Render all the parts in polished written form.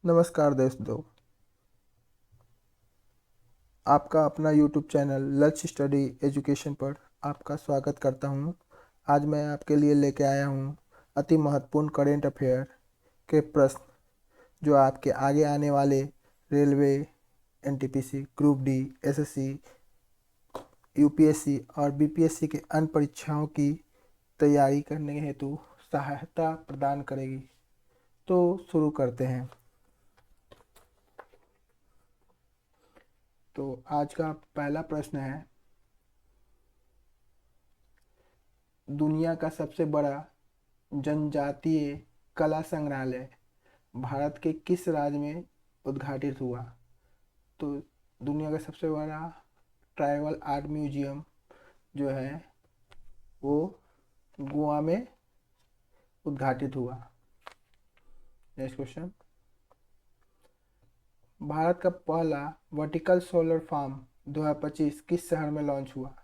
नमस्कार दोस्तों, आपका अपना YouTube चैनल लक्ष्य स्टडी एजुकेशन पर आपका स्वागत करता हूं। आज मैं आपके लिए लेके आया हूं अति महत्वपूर्ण करेंट अफेयर के प्रश्न जो आपके आगे आने वाले railway, NTPC, group D, SSC, UPSC और बीपीएससी के अन्य परीक्षाओं की तैयारी करने हेतु सहायता प्रदान करेगी। तो शुरू करते हैं। तो आज का पहला प्रश्न है, दुनिया का सबसे बड़ा जनजातीय कला संग्रहालय भारत के किस राज्य में उद्घाटित हुआ? तो दुनिया का सबसे बड़ा ट्राइबल आर्ट म्यूजियम जो है वो गोवा में उद्घाटित हुआ। नेक्स्ट क्वेश्चन, भारत का पहला वर्टिकल सोलर फार्म 2025 किस शहर में लॉन्च हुआ?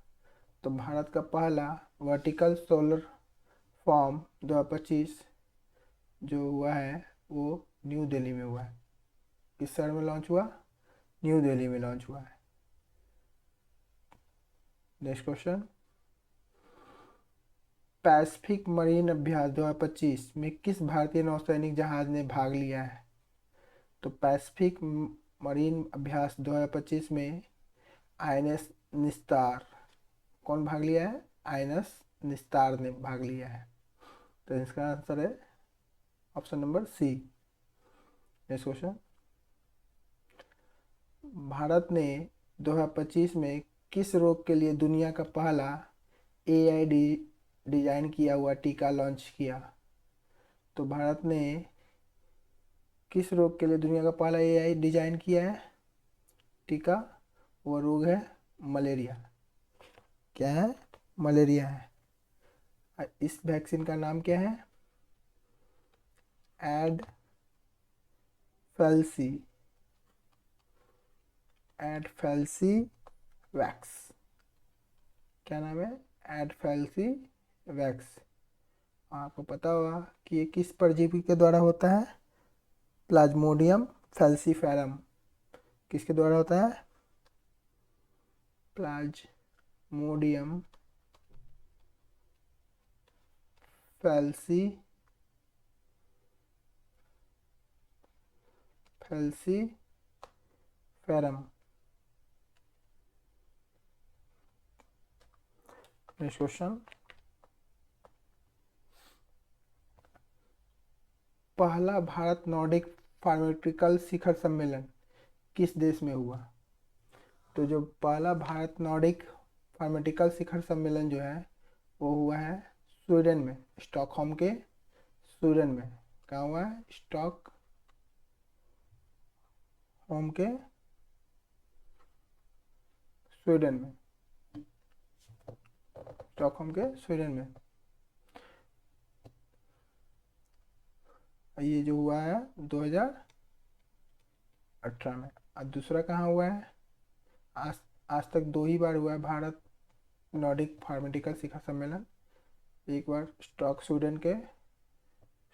तो भारत का पहला वर्टिकल सोलर फार्म 2025 जो हुआ है वो न्यू दिल्ली में हुआ है। किस शहर में लॉन्च हुआ? न्यू दिल्ली में लॉन्च हुआ है। नेक्स्ट क्वेश्चन, पैसिफिक मरीन अभ्यास 2025 में किस भारतीय नौसैनिक जहाज ने भाग लिया है? तो पैसिफिक मरीन अभ्यास 2025 में आईएनएस निस्तार कौन भाग लिया है? आईएनएस निस्तार ने भाग लिया है। तो इसका आंसर है option number C. Next question, Bharat ने 2025 में किस रोग के लिए दुनिया का पहला एआई डिजाइन किया हुआ टीका लॉन्च किया? तो भारत ने किस रोग के लिए दुनिया का पहला एआई डिजाइन किया है टीका? वो रोग है मलेरिया। क्या है? मलेरिया है। इस वैक्सीन का नाम क्या है? एडफेल्सी वैक्स। क्या नाम है? एडफेल्सी वैक्स। आपको पता होगा कि ये किस परजीवी के द्वारा होता है? Plasmodium falciparum. किसके द्वारा होता है? Plasmodium falciparum. नेक्स्ट क्वेश्चन, पहला भारत नॉर्डिक फार्मास्यूटिकल शिखर सम्मेलन किस देश में हुआ? तो जो पहला भारत नॉर्डिक फार्मास्यूटिकल शिखर सम्मेलन जो है वो हुआ है स्वीडन में, स्टॉकहोम के स्वीडन में। कहाँ हुआ है? स्टॉकहोम के स्वीडन में। स्टॉकहोम के स्वीडन में ये जो हुआ है 2018 में। अब दूसरा कहाँ हुआ है? आज आज तक 2 ही बार हुआ है भारत नॉर्डिक फार्मास्यूटिकल शिखर सम्मेलन। एक बार स्वीडन के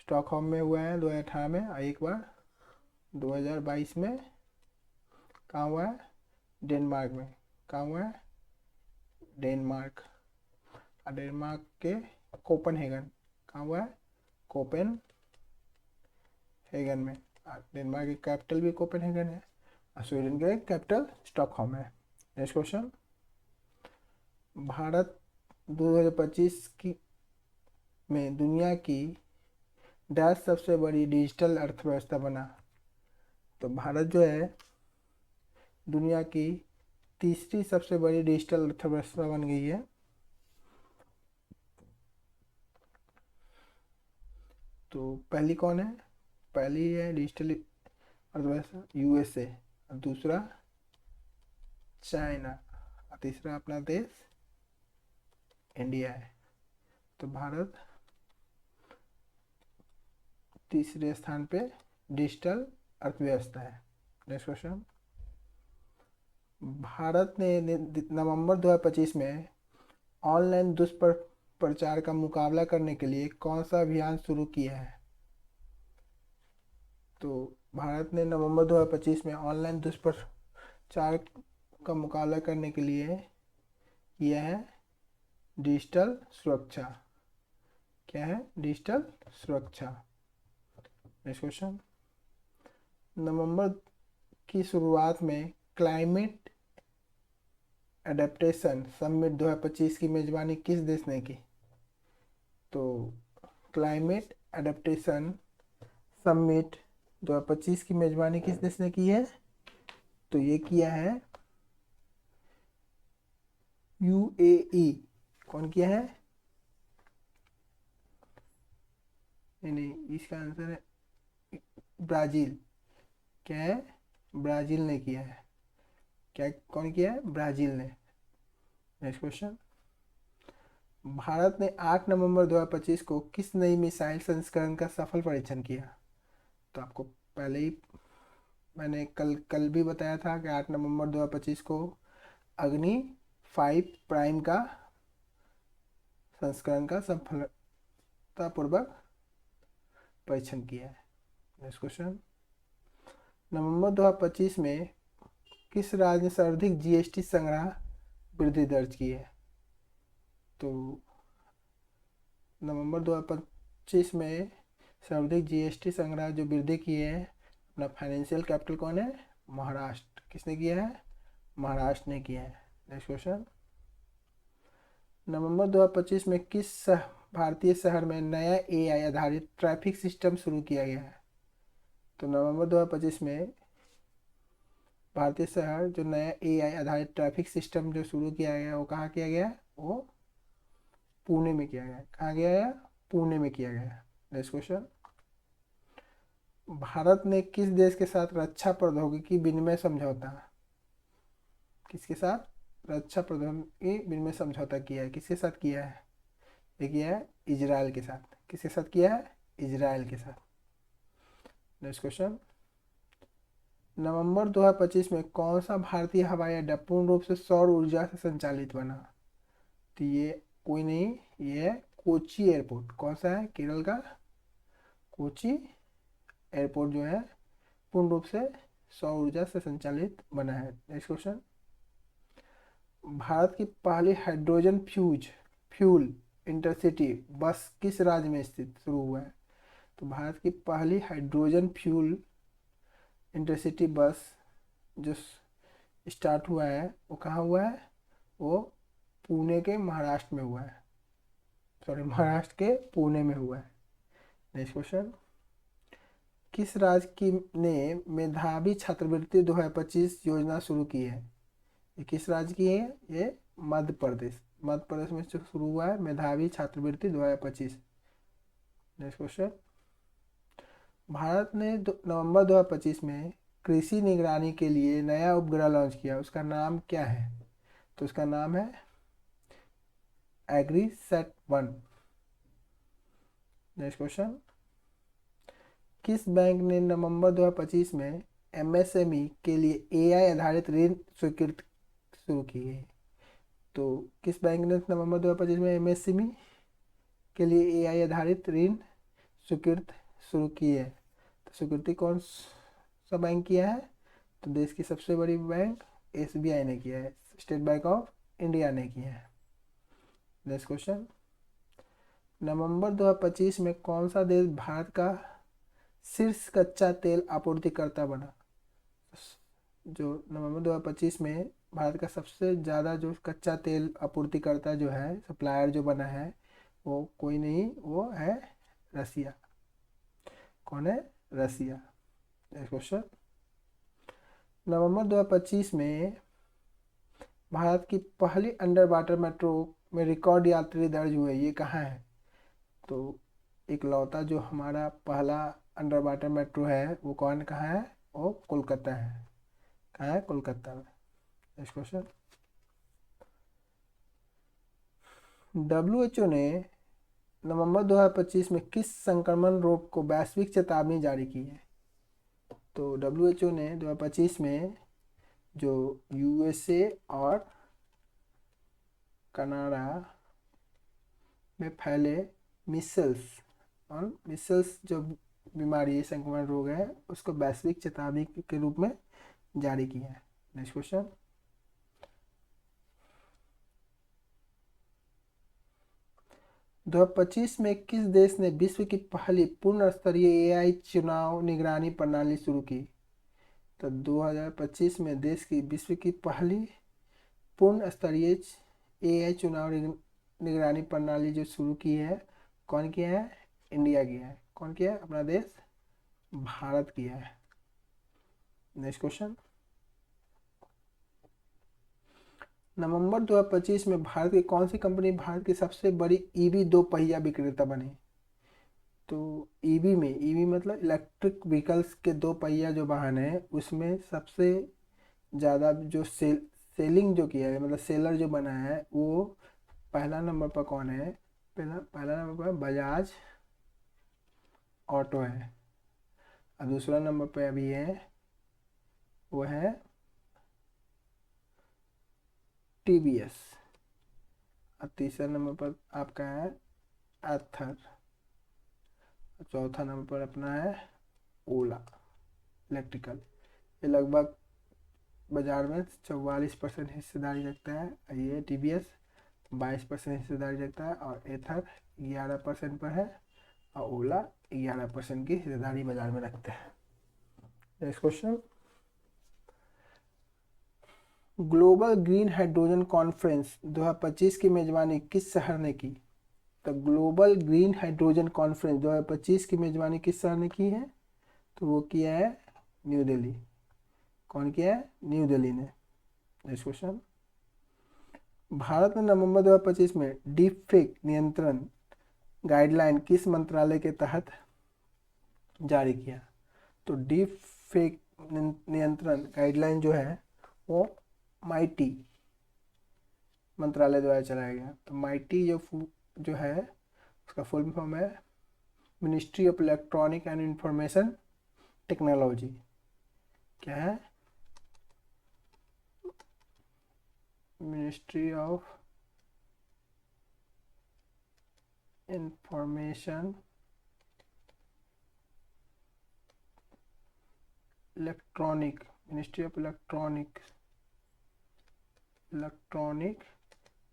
स्टॉकहोम में हुआ है 2018 में, और एक बार 2022 में कहाँ हुआ है? डेनमार्क में। कहाँ हुआ है? डेनमार्क के कोपेनहेगन। कहाँ हुआ है? कोपेनहेगन में। डेनमार्क की कैपिटल भी कोपेनहेगन है और स्वीडन का कैपिटल स्टॉकहोम है। नेक्स्ट क्वेश्चन, भारत 2025 की में दुनिया की डैश सबसे बड़ी डिजिटल अर्थव्यवस्था बना? तो भारत जो है दुनिया की तीसरी सबसे बड़ी डिजिटल अर्थव्यवस्था बन गई है। तो पहली कौन है? पहली है डिजिटल अर्थव्यवस्था यूएसए, और दूसरा चाइना, और तीसरा अपना देश इंडिया है। तो भारत तीसरे स्थान पे डिजिटल अर्थव्यवस्था है। नेक्स्ट क्वेश्चन, भारत ने नवंबर 2025 में ऑनलाइन दुष्प्रचार का मुकाबला करने के लिए कौन सा अभियान शुरू किया है? तो भारत ने नवंबर 2025 में ऑनलाइन दुष्प्रचार का मुकाबला करने के लिए किया है डिजिटल सुरक्षा। क्या है? डिजिटल सुरक्षा। नेक्स्ट क्वेश्चन, नवंबर की शुरुआत में क्लाइमेट एडेप्टेशन समिट 2025 की मेजबानी किस देश ने की? तो क्लाइमेट एडेप्टेशन समिट 2025 की मेजबानी किस देश ने की है? तो ये किया है यूएई। कौन किया है? नहीं, इसका आंसर है ब्राज़ील। क्या है? ब्राज़ील ने किया है। क्या, कौन किया है? ब्राज़ील ने। नेक्स्ट क्वेश्चन, भारत ने 8 नवंबर 2025 को किस नई मिसाइल संस्करण का सफल परीक्षण किया? तो आपको पहले ही मैंने कल भी बताया था कि 8 नवंबर 2025 को अग्नि 5 प्राइम का संस्करण का सफलतापूर्वक परीक्षण किया है। नेक्स्ट क्वेश्चन, नवंबर 2025 में किस राज्य ने सर्वाधिक जीएसटी संग्रह वृद्धि दर्ज की है? तो नवंबर 2025 में सर्वाधिक जीएसटी संग्रह जो वृद्धि की है, अपना फाइनेंशियल कैपिटल कौन है? महाराष्ट्र। किसने किया है? महाराष्ट्र ने किया है। नेक्स्ट क्वेश्चन, नवंबर 2025 में किस भारतीय शहर में नया एआई आधारित ट्रैफिक सिस्टम शुरू किया गया है? तो नवंबर 2025 में भारतीय शहर जो नया एआई आधारित ट्रैफिक सिस्टम जो शुरू किया गया, वो कहाँ किया गया? वो पुणे में किया गया। कहाँ किया गया? पुणे में किया गया। नेक्स्ट क्वेश्चन, भारत ने किस देश के साथ रक्षा प्रौद्योगिकी विनिमय समझौता, किसके साथ रक्षा प्रौद्योगिकी विनिमय समझौता किया है? किसके साथ किया है? ये किया है इजराइल के साथ। किसके साथ किया है? इजराइल के साथ। नेक्स्ट क्वेश्चन, नवंबर 2025 में कौन सा भारतीय हवाई अड्डा पूर्ण रूप से सौर ऊर्जा से संचालित बना? तो ये कोई नहीं, ये है कोची एयरपोर्ट। कौन सा है? केरल का कोची एयरपोर्ट जो है पूर्ण रूप से सौर ऊर्जा से संचालित बना है। नेक्स्ट क्वेश्चन, भारत की पहली हाइड्रोजन फ्यूल इंटरसिटी बस किस राज्य में स्थित शुरू हुआ है? तो भारत की पहली हाइड्रोजन फ्यूल इंटरसिटी बस जो स्टार्ट हुआ है वो कहाँ हुआ है? वो पुणे के महाराष्ट्र में हुआ है। सॉरी, महाराष्ट्र के पुणे में हुआ है। नेक्स्ट क्वेश्चन, किस राज्य की ने मेधावी छात्रवृत्ति 2025 योजना शुरू की है? ये किस राज्य की है? ये मध्य प्रदेश। मध्य प्रदेश में शुरू हुआ है मेधावी छात्रवृत्ति 2025। नेक्स्ट क्वेश्चन, भारत ने नवंबर 2025 में कृषि निगरानी के लिए नया उपग्रह लॉन्च किया, उसका नाम क्या है? तो उसका नाम है एग्रीसैट-1। नेक्स्ट क्वेश्चन, किस बैंक ने नवंबर 2025 में एमएसएमई के लिए एआई आधारित ऋण स्वीकृत शुरू की है? तो किस बैंक ने नवंबर 2025 में एमएसएमई के लिए एआई आधारित ऋण स्वीकृत शुरू की है? तो स्वीकृति कौन सा बैंक किया है? तो देश की सबसे बड़ी बैंक एसबीआई ने किया है, स्टेट बैंक ऑफ इंडिया ने किया है। नेक्स्ट क्वेश्चन, नवंबर 2025 में कौन सा देश भारत का शीर्ष कच्चा तेल आपूर्तिकर्ता बना? जो नवंबर 2025 में भारत का सबसे ज़्यादा जो कच्चा तेल आपूर्तिकर्ता जो है, सप्लायर जो बना है, वो कोई नहीं, वो है रसिया। कौन है? रसिया। नेक्स्ट क्वेश्चन, नवंबर 2025 में भारत की पहली अंडर वाटर मेट्रो में रिकॉर्ड यात्री दर्ज हुए, ये कहाँ है? तो इकलौता जो हमारा पहला अंडर वाटर मेट्रो है वो कहाँ है? वो कोलकाता है। कहाँ है? कोलकाता में। नेक्स्ट क्वेश्चन, WHO ने नवंबर 2025 में किस संक्रमण रोग को वैश्विक चेतावनी जारी की है? तो WHO ने 2025 में जो यूएसए और कनाडा में फैले मिसल्स जो बीमारी संक्रमण रोग है उसको वैश्विक चेतावनी के रूप में जारी किया है। नेक्स्ट क्वेश्चन, 2025 में किस देश ने विश्व की पहली पूर्ण स्तरीय एआई चुनाव निगरानी प्रणाली शुरू की? तो 2025 में देश की विश्व की पहली पूर्ण स्तरीय एआई चुनाव निगरानी प्रणाली जो शुरू की है, कौन किया है? इंडिया किया है। कौन किया है? अपना देश भारत किया है। नेक्स्ट क्वेश्चन, नवंबर 2025 में भारत की कौन सी कंपनी भारत की सबसे बड़ी ईवी दो पहिया विक्रेता बनी? तो ईवी में, ईवी मतलब इलेक्ट्रिक व्हीकल्स के दो पहिया जो वाहन है उसमें सबसे ज़्यादा जो सेलिंग जो किया है, मतलब सेलर जो बना है, वो पहला नंबर पर कौन है? पहला नंबर पर बजाज ऑटो है, और दूसरा नंबर पे अभी है वो है टीवीएस, और तीसरा नंबर पर आपका है एथर, चौथा नंबर पर अपना है ओला इलेक्ट्रिकल। ये लगभग बाजार में 44% हिस्सेदारी रखता है, और ये टीवीएस 22% हिस्सेदारी रखता है, और एथर 11% पर है, और ओला 11% की हिस्सेदारी बाजार में रखते हैं। Next question, global green hydrogen conference 2025 की मेजबानी किस शहर ने की? तो ग्लोबल ग्रीन हाइड्रोजन कॉन्फ्रेंस 2025 की मेजबानी किस शहर ने की है? तो वो किया है न्यू दिल्ली। कौन किया है? न्यू दिल्ली ने। नेक्स्ट क्वेश्चन, भारत ने नवंबर 2025 में डीप फेक नियंत्रण गाइडलाइन किस मंत्रालय के तहत जारी किया? तो डीप फेक नियंत्रण गाइडलाइन जो है वो माइटी मंत्रालय द्वारा चलाया गया। तो माइटी जो है उसका फुल फॉर्म है ministry of electronic and information technology. क्या है? Ministry of information electronic, ministry of electronic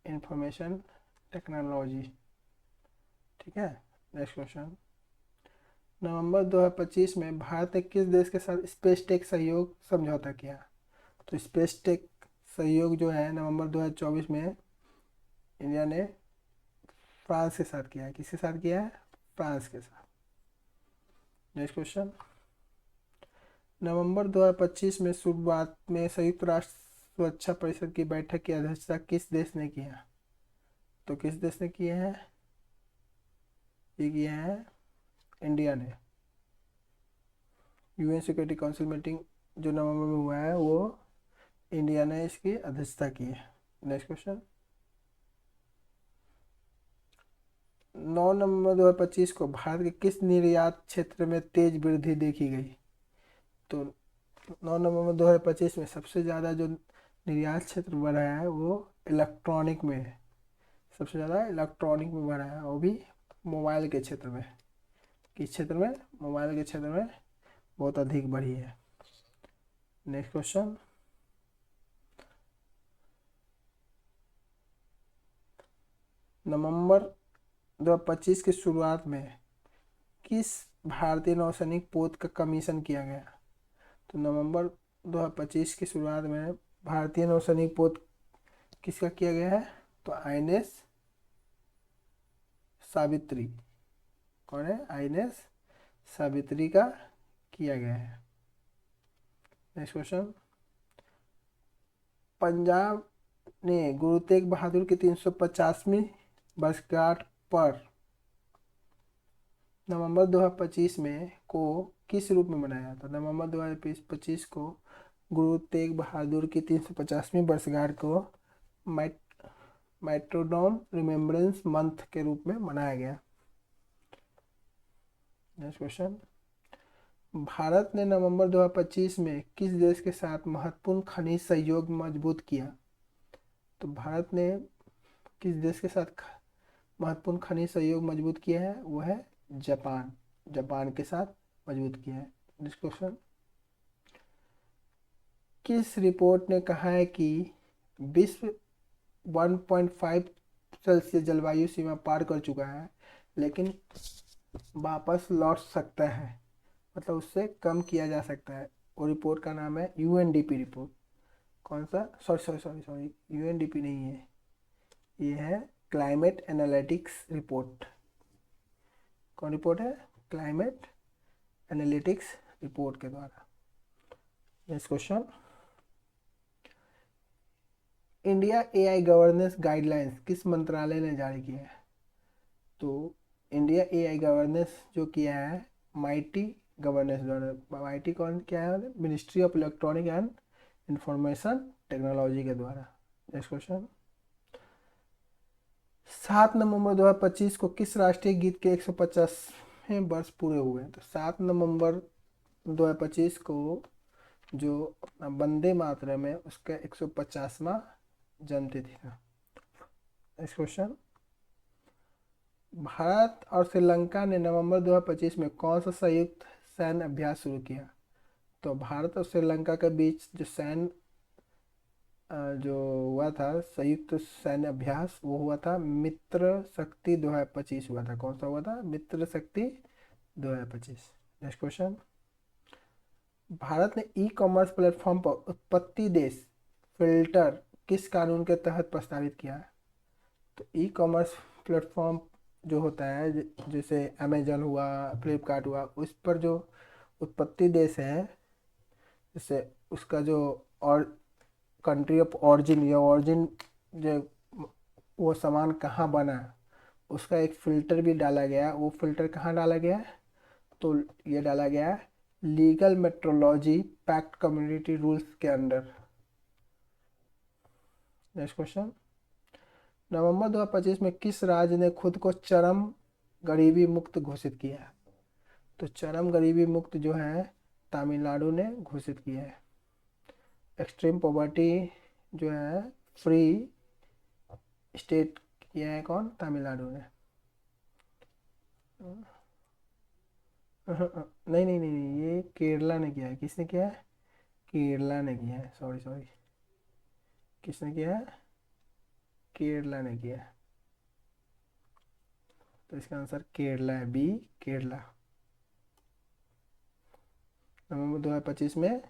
information technology. ठीक है। नेक्स्ट क्वेश्चन, नवंबर 2025 में भारत ने किस देश के साथ स्पेस टेक सहयोग समझौता किया? तो स्पेस टेक सहयोग जो है नवंबर 2024 में इंडिया ने फ्रांस के साथ किया है। किसके साथ किया है? फ्रांस के साथ। नेक्स्ट क्वेश्चन, नवंबर 2025 में शुरुआत में संयुक्त राष्ट्र सुरक्षा परिषद की बैठक की अध्यक्षता किस देश ने किया? तो किस देश ने किया है? ये किया है इंडिया ने। यूएन सिक्योरिटी काउंसिल मीटिंग जो नवंबर में हुआ है वो इंडिया ने इसकी अध्यक्षता की है। नेक्स्ट क्वेश्चन, 9 नवंबर 2025 को भारत के किस निर्यात क्षेत्र में तेज वृद्धि देखी गई? तो 9 नवंबर 2025 में सबसे ज़्यादा जो निर्यात क्षेत्र बढ़ा है वो इलेक्ट्रॉनिक में है। सबसे ज़्यादा इलेक्ट्रॉनिक में बढ़ा है, वो भी मोबाइल के क्षेत्र में। किस क्षेत्र में? मोबाइल के क्षेत्र में बहुत अधिक बढ़ी है। नेक्स्ट क्वेश्चन, नवंबर 2025 की शुरुआत में किस भारतीय नौसैनिक पोत का कमीशन किया गया? तो नवंबर 2025 की शुरुआत में भारतीय नौसैनिक पोत किसका किया गया है? तो आईएनएस सावित्री। कौन है? आईएनएस सावित्री का किया गया है। नेक्स्ट क्वेश्चन, पंजाब ने गुरु तेग बहादुर की 350वीं वर्षगांठ पर नवंबर 2025 में को किस रूप में मनाया? तो नवंबर 2025 को गुरु तेग बहादुर की 350वीं वर्षगांठ को माइट्रोडोम रिमेम्बरेंस मंथ के रूप में मनाया गया। नेक्स्ट क्वेश्चन, भारत ने नवंबर 2025 में किस देश के साथ महत्वपूर्ण खनिज सहयोग मजबूत किया? तो भारत ने किस देश के साथ महत्वपूर्ण खनिज सहयोग मजबूत किया है? वो है जापान। जापान के साथ मजबूत किया है। नेक्स्ट क्वेश्चन, किस रिपोर्ट ने कहा है कि विश्व 1.5 सेल्सियस जलवायु सीमा पार कर चुका है लेकिन वापस लौट सकता है, मतलब उससे कम किया जा सकता है? वो रिपोर्ट का नाम है यूएनडीपी रिपोर्ट। कौन सा? Sorry sorry sorry sorry, UNDP नहीं है, ये है क्लाइमेट एनालिटिक्स रिपोर्ट। कौन रिपोर्ट है? क्लाइमेट एनालिटिक्स रिपोर्ट के द्वारा। Next question, India AI governance guidelines किस मंत्रालय ने जारी किया है? तो इंडिया एआई गवर्नेंस जो किया है माइटी गवर्नेंस द्वारा। माइटी कौन क्या है? Ministry of electronic and information technology के द्वारा। नेक्स्ट क्वेश्चन, 7 नवंबर 2025 को किस राष्ट्रीय गीत के 150वें वर्ष पूरे हुए? तो 7 नवंबर 2025 को जो अपना वंदे मातरम है उसका 150वां जन्मतिथि था। नेक्स्ट क्वेश्चन, भारत और श्रीलंका ने नवंबर 2025 में कौन सा संयुक्त सैन्य अभ्यास शुरू किया? तो भारत और श्रीलंका के बीच जो सैन्य जो हुआ था संयुक्त सैन्य अभ्यास, वो हुआ था मित्र शक्ति 2025 हुआ था। कौन सा हुआ था? मित्र शक्ति 2025। नेक्स्ट क्वेश्चन, भारत ने ई कॉमर्स प्लेटफॉर्म पर उत्पत्ति देश फिल्टर किस कानून के तहत प्रस्तावित किया है? तो ई कॉमर्स प्लेटफॉर्म जो होता है जैसे अमेजन हुआ, फ्लिपकार्ट हुआ, उस पर जो उत्पत्ति देश है, जैसे उसका जो और कंट्री ऑफ ऑरिजिन या ऑरिजिन जो वो सामान कहाँ बना उसका एक फ़िल्टर भी डाला गया। वो फ़िल्टर कहाँ डाला गया है? तो ये डाला गया है legal metrology pact community rules के अंडर। नेक्स्ट क्वेश्चन, नवंबर 2025 में किस राज्य ने खुद को चरम गरीबी मुक्त घोषित किया है? तो चरम गरीबी मुक्त जो है तमिलनाडु ने घोषित किया है। एक्सट्रीम पॉवर्टी जो है फ्री स्टेट किया है कौन? तमिलनाडु ने। नहीं नहीं नहीं नहीं, ये केरला ने किया है। किसने किया है? केरला ने किया है। सॉरी सॉरी, किसने किया है? केरला ने किया है। तो इसका आंसर केरला है, बी केरला। नवंबर 2025 में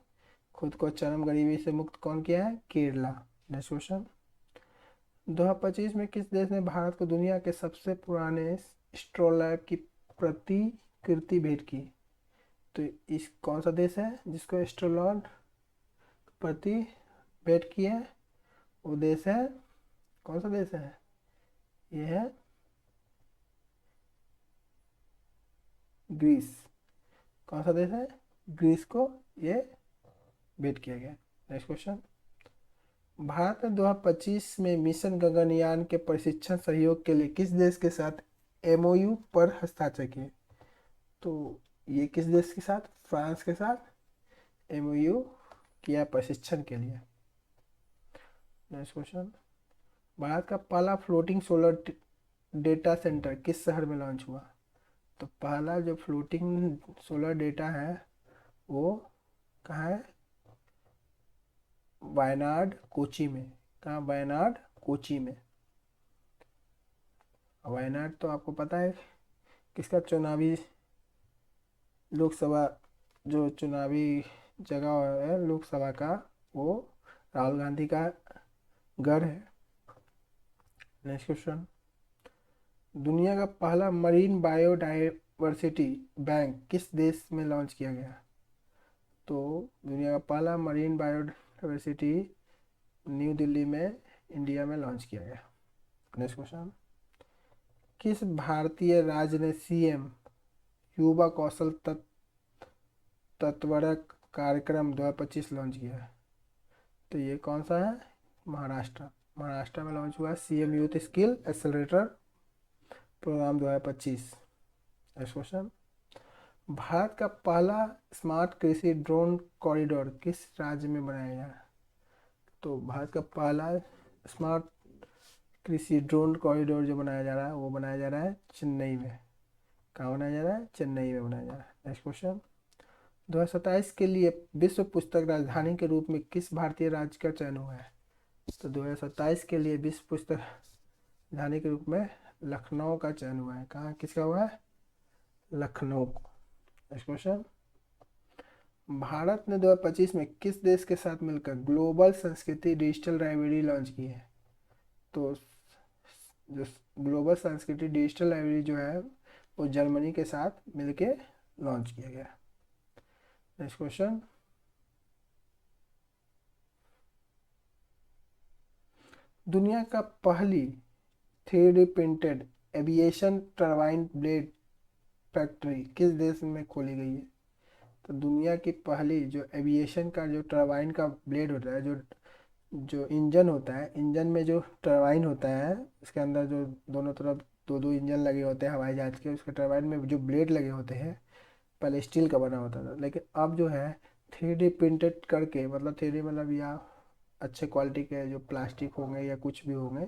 खुद को चरम गरीबी से मुक्त कौन किया है? केरला। नेक्स्ट क्वेश्चन, 2025 में किस देश ने भारत को दुनिया के सबसे पुराने एस्ट्रोलैब की प्रतिकृति भेंट की? तो इस कौन सा देश है जिसको एस्ट्रोलॉड प्रति भेंट की है? वो देश है, कौन सा देश है? ये है ग्रीस। कौन सा देश है? ग्रीस को ये भेंट किया गया। नेक्स्ट क्वेश्चन, भारत ने 2025 में मिशन गगनयान के प्रशिक्षण सहयोग के लिए किस देश के साथ एमओयू पर हस्ताक्षर किए? तो ये किस देश के साथ? फ्रांस के साथ एमओयू किया प्रशिक्षण के लिए। नेक्स्ट क्वेश्चन, भारत का पहला फ्लोटिंग सोलर डेटा सेंटर किस शहर में लॉन्च हुआ? तो पहला जो फ्लोटिंग सोलर डेटा है वो कहाँ है? वायनाड कोची में। कहाँ? वायनाड कोची में। वायनाड तो आपको पता है किसका चुनावी लोकसभा जो चुनावी जगह है लोकसभा का, वो राहुल गांधी का गढ़ है। नेक्स्ट क्वेश्चन, दुनिया का पहला मरीन बायोडाइवर्सिटी बैंक किस देश में लॉन्च किया गया? तो दुनिया का पहला मरीन बायोडाइवर्सिटी न्यू दिल्ली में इंडिया में लॉन्च किया गया। नेक्स्ट क्वेश्चन, किस भारतीय राज्य ने सीएम युवा कौशल तत्वरक कार्यक्रम 2025 लॉन्च किया है? तो ये कौन सा है? महाराष्ट्र। महाराष्ट्र में लॉन्च हुआ CM youth skill accelerator programme 2025। Next question, Bharat का पहला स्मार्ट कृषि ड्रोन कॉरिडोर किस राज्य में बनाया गया है? तो भारत का पहला स्मार्ट कृषि ड्रोन कॉरिडोर जो बनाया जा रहा है वो बनाया जा रहा है चेन्नई में। कहाँ बनाया जा रहा है? चेन्नई में बनाया जा रहा है। नेक्स्ट क्वेश्चन, 2027 के लिए विश्व पुस्तक राजधानी के रूप में किस भारतीय राज्य का चयन हुआ है? तो 2027 के लिए विश्व पुस्तक राजधानी के रूप में लखनऊ का चयन हुआ है। कहाँ किसका हुआ है? लखनऊ। नेक्स्ट क्वेश्चन, भारत ने 2025 में किस देश के साथ मिलकर ग्लोबल संस्कृति डिजिटल लाइब्रेरी लॉन्च की है? तो जो ग्लोबल संस्कृति डिजिटल लाइब्रेरी जो है वो जर्मनी के साथ मिलके लॉन्च किया गया। नेक्स्ट क्वेश्चन, दुनिया का पहली 3D printed aviation turbine blade factory किस देश में खोली गई है? तो दुनिया की पहली जो एविएशन का जो टरबाइन का ब्लेड होता है, जो जो इंजन होता है, इंजन में जो टरबाइन होता है, उसके अंदर जो दोनों तरफ दो दो इंजन लगे होते हैं हवाई जहाज के, उसके टरबाइन में जो ब्लेड लगे होते हैं पहले स्टील का बना होता था, लेकिन अब जो है 3D प्रिंटेड करके, मतलब 3D मतलब या अच्छे क्वालिटी के जो प्लास्टिक होंगे या कुछ भी होंगे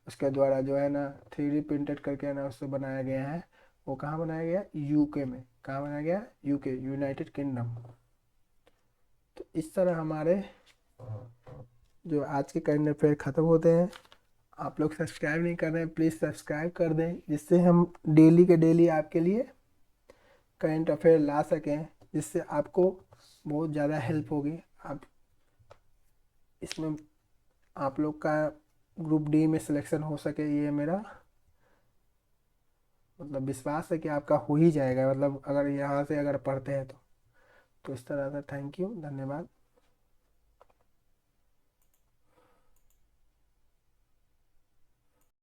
उसके द्वारा जो है ना 3D प्रिंटेड करके है ना उससे बनाया गया है। वो कहाँ बनाया गया? यूके में। कहाँ बनाया गया? UK, United kingdom. तो इस तरह हमारे जो आज के करंट अफेयर ख़त्म होते हैं। आप लोग सब्सक्राइब नहीं कर रहे हैं, प्लीज़ सब्सक्राइब कर दें, जिससे हम डेली के डेली आपके लिए करंट अफेयर ला सकें, जिससे आपको बहुत ज़्यादा हेल्प होगी। आप इसमें आप लोग का ग्रुप डी में सिलेक्शन हो सके, ये मेरा मतलब विश्वास है कि आपका हो ही जाएगा, मतलब अगर यहाँ से अगर पढ़ते हैं तो इस तरह से थैंक यू, धन्यवाद।